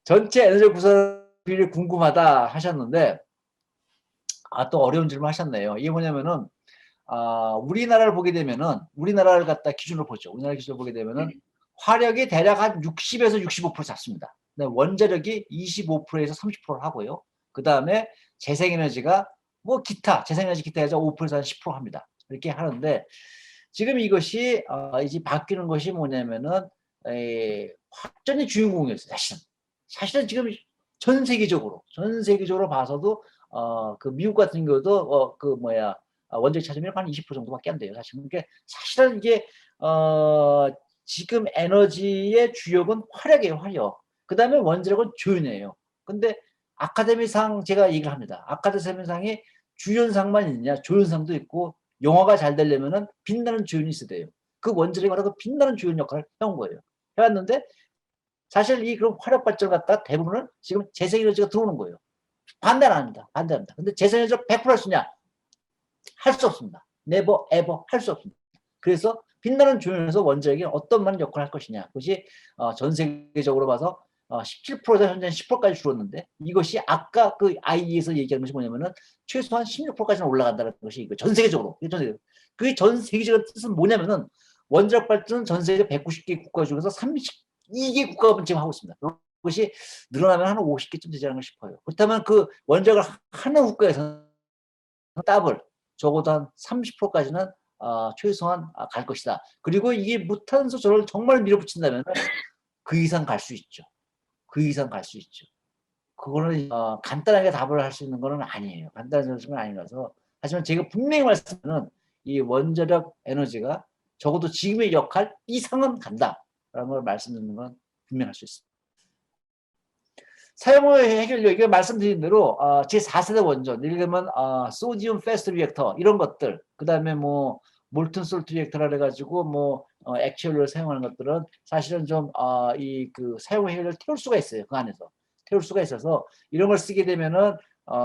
전체 에너지 구성 비율이 궁금하다 하셨는데, 또 어려운 질문 하셨네요. 이게 뭐냐면은, 우리나라를 보게 되면은, 우리나라를 갖다 기준으로 보죠. 우리나라 기준으로 보게 되면은, 화력이 대략 한 60에서 65% 잡습니다. 원자력이 25%에서 30%를 하고요. 그 다음에 재생에너지가 뭐 기타, 재생에너지 기타 해서 5%에서 10% 합니다. 이렇게 하는데, 지금 이것이, 이제 바뀌는 것이 뭐냐면은, 확전이 주인공이었어요, 사실은. 사실은 지금 전 세계적으로 봐서도, 그 미국 같은 경우도, 원자력 차지율이 한 20% 정도밖에 안 돼요, 사실. 그러니까 사실은 이게, 지금 에너지의 주역은 화력이에요, 화력. 그 다음에 원자력은 조연이에요. 근데 아카데미상 제가 얘기를 합니다. 아카데미상이 주연상만 있느냐, 조연상도 있고, 영화가 잘 되려면은 빛나는 주연이 있어야 돼요. 그 원자력이 바로 그 빛나는 주연 역할을 해온 거예요. 해왔는데, 사실 이 그런 화력 발전 갖다 대부분은 지금 재생에너지가 들어오는 거예요. 반대는 아닙니다. 반대합니다. 근데 재생에너지를 100%할 수 있냐? 할 수 없습니다. never ever 할 수 없습니다. 그래서 빛나는 조연에서 원자력이 어떤 많은 역할을 할 것이냐. 그것이 전 세계적으로 봐서 17%에서 현재 10%까지 줄었는데, 이것이 아까 그 IE에서 얘기한 것이 뭐냐면은 최소한 16%까지는 올라간다는 것이 이거 전 세계적으로. 그게 전 세계적인 뜻은 뭐냐면은, 원자력 발전은 전 세계 190개 국가 중에서 32개 국가가 지금 하고 있습니다. 그것이 늘어나면 한 50개쯤 되지 않을까 싶어요. 그렇다면 그 원자력을 하는 국가에서는 더블, 적어도 한 30%까지는 최소한 갈 것이다. 그리고 이게 무탄소 전을 정말 밀어붙인다면 그 이상 갈 수 있죠. 그 이상 갈 수 있죠. 그거는 간단하게 답을 할 수 있는 거는 아니에요. 간단한 질문은 아니라서. 하지만 제가 분명히 말씀드리는 이 원자력 에너지가 적어도 지금의 역할 이상은 간다라는 걸 말씀드리는 건 분명할 수 있습니다. 사용후 해결력, 이게 말씀드린 대로 제4세대 원전, 예를 들면 소디움 패스트 리액터 이런 것들, 그 다음에 뭐 몰튼 솔트 리액터라 해가지고 뭐 액체연료를 사용하는 것들은 사실은 좀 이 그 사용 후 해결력을 태울 수가 있어요. 그 안에서 태울 수가 있어서 이런 걸 쓰게 되면은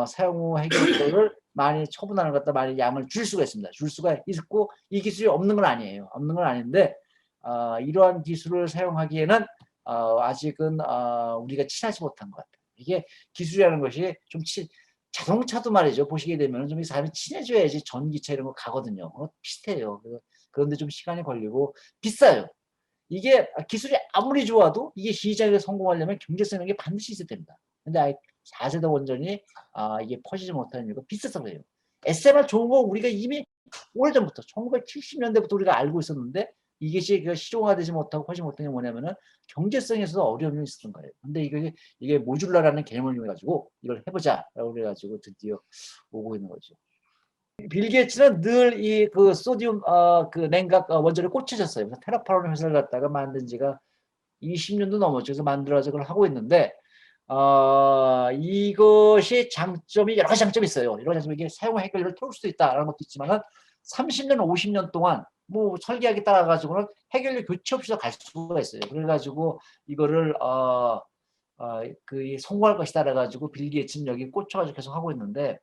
사용 후 해결력을 많이 처분하는 것도 많이 양을 줄 수가 있습니다. 줄 수가 있고, 이 기술이 없는 건 아니에요. 없는 건 아닌데 이러한 기술을 사용하기에는 아직은 우리가 친하지 못한 것 같아요. 이게 기술이라는 것이 좀 자동차도 말이죠. 보시게 되면 좀 이 사람이 친해져야지 전기차 이런 거 가거든요. 비슷해요. 그런데 좀 시간이 걸리고 비싸요. 이게 기술이 아무리 좋아도 이게 시장에 성공하려면 경제성 이 반드시 있어야 됩니다. 근데 4세대 원전이 이게 퍼지지 못하는 이유가 비싸서 그래요. SMR 좋은 거 우리가 이미 오래전부터 1970년대부터 우리가 알고 있었는데, 이것이 실용화되지 못하고 퍼지지 못한 게 뭐냐면은 경제성에서 어려움이 있었던 거예요. 근데 이게 모듈라라는 개념을 이용해 가지고 이걸 해보자라고 그래가지고 드디어 오고 있는 거죠. 빌 게이츠는 늘 이 그 소디움 그 냉각 원전에 꽂히셨어요. 그래서 테라파론 회사를 갖다가 만든 지가 20년도 넘었죠. 그래서 만들어서 그걸 하고 있는데, 이것이 장점이 여러 가지 장점이 있어요. 여러 가지 장점이, 이게 사용 해결을 태울 수도 있다라는 것도 있지만은 30년, 50년 동안 뭐 설계하기 따라 가지고는 해결료 교체 없이도 갈 수가 있어요. 그래가지고 이거를 그 성공할 것이다 그래가지고 빌 게이츠는 여기 꽂혀가지고 계속 하고 있는데,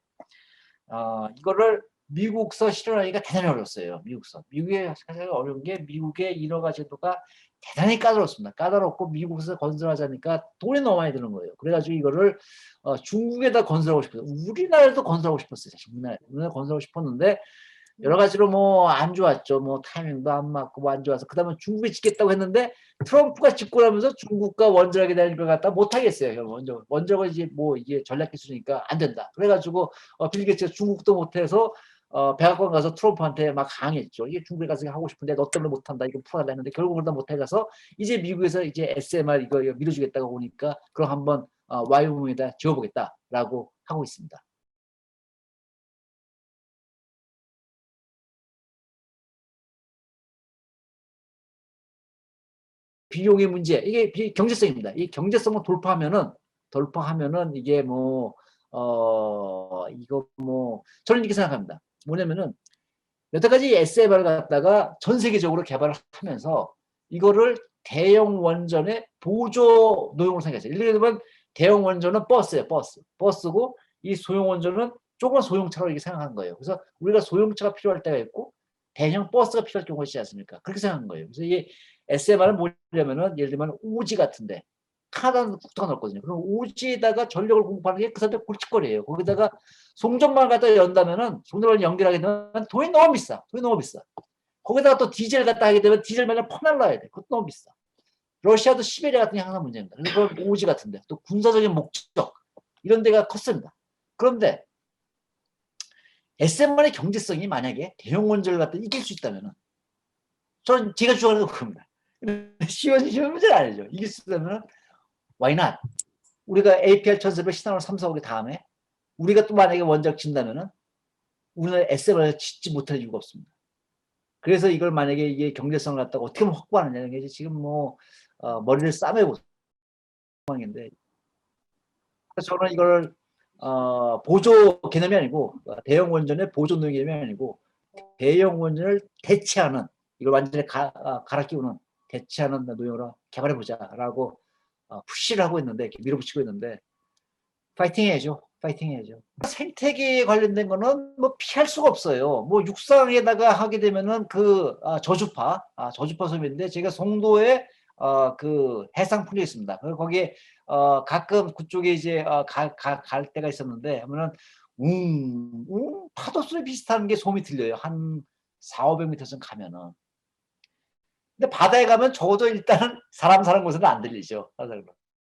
이거를 미국서 실현하기가 대단히 어려웠어요. 미국에 사실 어려운 게, 미국의 인허가 제도가 대단히 까다롭습니다. 까다롭고 미국에서 건설하자니까 돈이 너무 많이 드는 거예요. 그래가지고 이거를 중국에다 건설하고 싶어요. 우리나라에도 건설하고 싶었어요. 사실 우리나라 건설하고 싶었는데 여러 가지로 뭐 안 좋았죠. 뭐 타이밍도 안 맞고 뭐 안 좋아서, 그다음에 중국에 짓겠다고 했는데 트럼프가 짓고 나면서 중국과 원자력에 대한 걸 갖다 못 하겠어요. 원자력은 이제 뭐 이게 전략 기술이니까 안 된다. 그래가지고 빌 게이츠가 중국도 못해서 백악관 가서 트럼프한테 막 항의했죠. 이게 중국에 가서 하고 싶은데 너 때문에 못한다. 이거 풀어달라 했는데 결국은 다 못해가서 이제 미국에서 이제 SMR 이거 밀어주겠다고 보니까 그럼 한번 와이오밍에다 지어보겠다라고 하고 있습니다. 비용의 문제, 이게 경제성입니다. 이 경제성을 돌파하면은 이게 뭐, 이거 뭐, 저는 이렇게 생각합니다. 뭐냐면은, 여태까지 SMR을 갖다가 전 세계적으로 개발을 하면서 이거를 대형 원전의 보조 노용으로 생각했어요. 예를 들면, 대형 원전은 버스예요, 버스고, 이 소형 원전은 조그만 소형차로 이렇게 생각한 거예요. 그래서 우리가 소형차가 필요할 때가 있고, 대형 버스가 필요할 경우가 있지 않습니까? 그렇게 생각한 거예요. 그래서 이게 SMR은 뭐냐면은, 예를 들면 우지 같은데, 카나다는 국토가 넓거든요. 그럼 오지에다가 전력을 공급하는 게 그 사람들 골칫거리예요. 거기다가 송전망을 갖다 연다면은 송전망을 연결하게 되면 돈이 너무 비싸. 돈이 너무 비싸. 거기다가 또 디젤 갖다 하게 되면 디젤 맨날 퍼날라야 돼. 그것도 너무 비싸. 러시아도 시베리아 같은 게 항상 문제입니다. 그리고 오지 같은데 또 군사적인 목적 이런 데가 컸습니다. 그런데 SM만의 경제성이 만약에 대형 원전을 갖다 이길 수 있다면은 저는 제가 주장하는 거 그겁니다. 쉬운 문제는 아니죠. 이길 수 있다면 why not? 우리가 APR 1700 신한으로 3, 4억의 다음에 우리가 또 만약에 원자력 진다면은 우리는 SM을 짓지 못할 이유가 없습니다. 그래서 이걸 만약에 이게 경제성을 갖다가 어떻게 확보하느냐는 게 지금 뭐 머리를 싸매고 상황인데 저는 이걸 보조 개념이 아니고 대형 원전의 보조 개념이 아니고 대형 원전을 대체하는 이걸 완전히 갈아 끼우는 대체하는 노형으로 개발해 보자라고 푸시를 하고 있는데 이렇게 밀어붙이고 있는데 파이팅 해야죠. 파이팅 해야죠. 생태계에 관련된 거는 뭐 피할 수가 없어요. 뭐 육상에다가 하게 되면은 그 저주파 섬인데 제가 송도에 그 해상 풀려 있습니다. 거기에 가끔 그쪽에 이제 갈 때가 있었는데 하면은 파도 소리 비슷한 게 소음이 들려요. 한 400~500m 쯤 가면은. 근데 바다에 가면 적어도 일단은 사람 사는 곳에는 안 들리죠.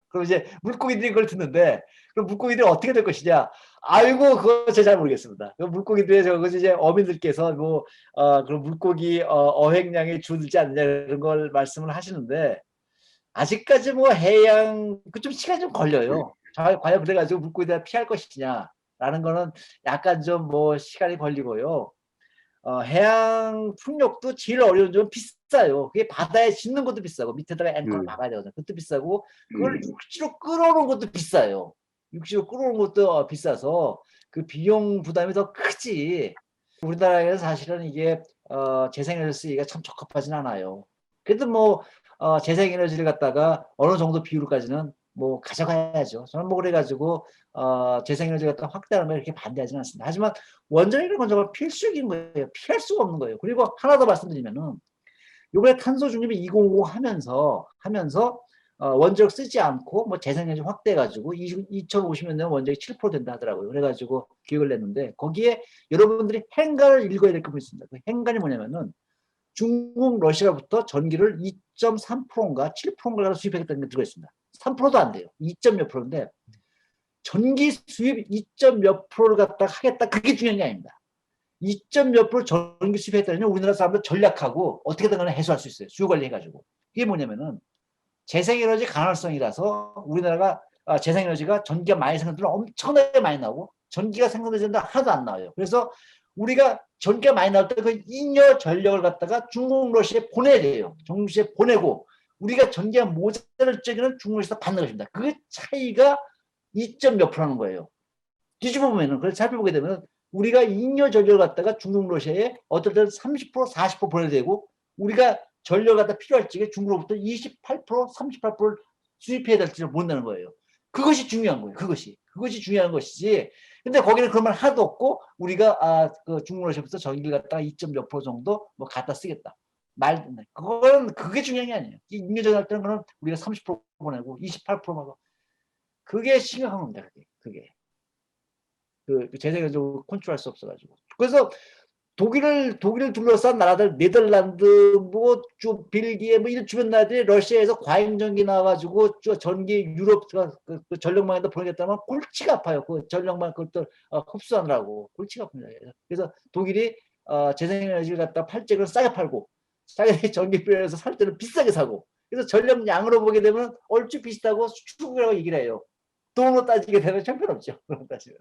그럼 이제 물고기들이 그걸 듣는데 그럼 물고기들이 어떻게 될 것이냐? 아이고 그거 제가 잘 모르겠습니다. 그 물고기들의 저거 이제 어민들께서 뭐 그런 물고기 어획량이 줄지 않느냐 이런 걸 말씀을 하시는데 아직까지 뭐 해양 그 좀 시간이 좀 걸려요. 과연 그래가지고 물고기들 피할 것이냐라는 거는 약간 좀 뭐 시간이 걸리고요. 해양 풍력도 제일 어려운 점은 비싸요. 그게 바다에 짓는 것도 비싸고 밑에다가 앵커를 박아야 되거든요. 그것도 비싸고 그걸 육지로 끌어오는 것도 비싸요. 육지로 끌어오는 것도 비싸서 그 비용 부담이 더 크지. 우리나라에서 사실은 이게 재생에너지 쓰기가 참 적합하진 않아요. 그래도 뭐 재생에너지를 갖다가 어느 정도 비율까지는 뭐 가져가야죠. 저는 뭐 그래가지고 재생에너지 갖다 확대하는 걸 이렇게 반대하지는 않습니다. 하지만 원전이라는 건 정말 필수적인 거예요. 피할 수가 없는 거예요. 그리고 하나 더 말씀드리면은 이번에 탄소 중립이 2050 하면서 원자력 쓰지 않고 뭐 재생에너지 확대해가지고 2050년대면 원자력이 7% 된다 하더라고요. 그래가지고 기획을 냈는데 거기에 여러분들이 행간을 읽어야 될 부분이 있습니다. 그 행간이 뭐냐면은 중국, 러시아부터 전기를 2.3%인가 7%인가 수입하겠다는 게 들어있습니다. 3%도 안 돼요. 2점 몇 프로인데 전기 수입 2점 몇 프로를 갖다 하겠다. 그게 중요한 게 아닙니다. 2점 몇 프로 전기 수입했다면 우리나라 사람들 전략하고 어떻게든 간에 해소할 수 있어요. 수요 관리해가지고. 이게 뭐냐면은 재생에너지 가능성이라서 우리나라가 재생에너지가 전기가 많이 생산되면 엄청나게 많이 나오고 전기가 생산되는데 하나도 안 나와요. 그래서 우리가 전기가 많이 나올 때 그 잉여 전력을 갖다가 중국, 러시아에 보내야 돼요. 중국, 러시아에 보내고 우리가 전기가 모자랄 적에는 중국, 러시아에서 받는 것입니다. 그 차이가 2점 몇 프로라는 거예요. 뒤집어 보면은 그걸 살펴보게 되면 우리가 잉여 전력을 갖다가 중국, 러시아에 어떨 때는 30%, 40% 보내야 되고 우리가 전력 갖다 필요할 적에 중국으로부터 28%, 38%를 수입해야 될지를 모른다는 거예요. 그것이 중요한 거예요. 그것이 중요한 것이지. 근데 거기는 그런 말 하나도 없고 우리가 그 중국, 러시아부터 전기를 갖다가 2점 몇 프로 정도 뭐 갖다 쓰겠다. 그게 중요한 게 아니에요. 잉여 전력 할 때는 그건 우리가 30% 보내고 28%만 그게 심각한 겁니다. 그게. 그 재생에너지 컨트롤할 수 없어가지고. 그래서 독일을 둘러싼 나라들 네덜란드 뭐좀 벨기에 뭐 이런 주변 나라들이 러시아에서 과잉 전기 나와가지고 전기 유럽 그 전력망에다 보내겠다면 골치가 아파요. 그 전력망 그것들 흡수하느라고 골치가 아픕니다. 그래서 독일이 재생에너지를 갖다 팔 적은 싸게 팔고 싸게 전기 필요해서 살 때는 비싸게 사고 그래서 전력량으로 보게 되면 얼추 비슷하고 수출국이라고 얘기를 해요. 돈으로 따지게 되면 형편없죠. 따지면.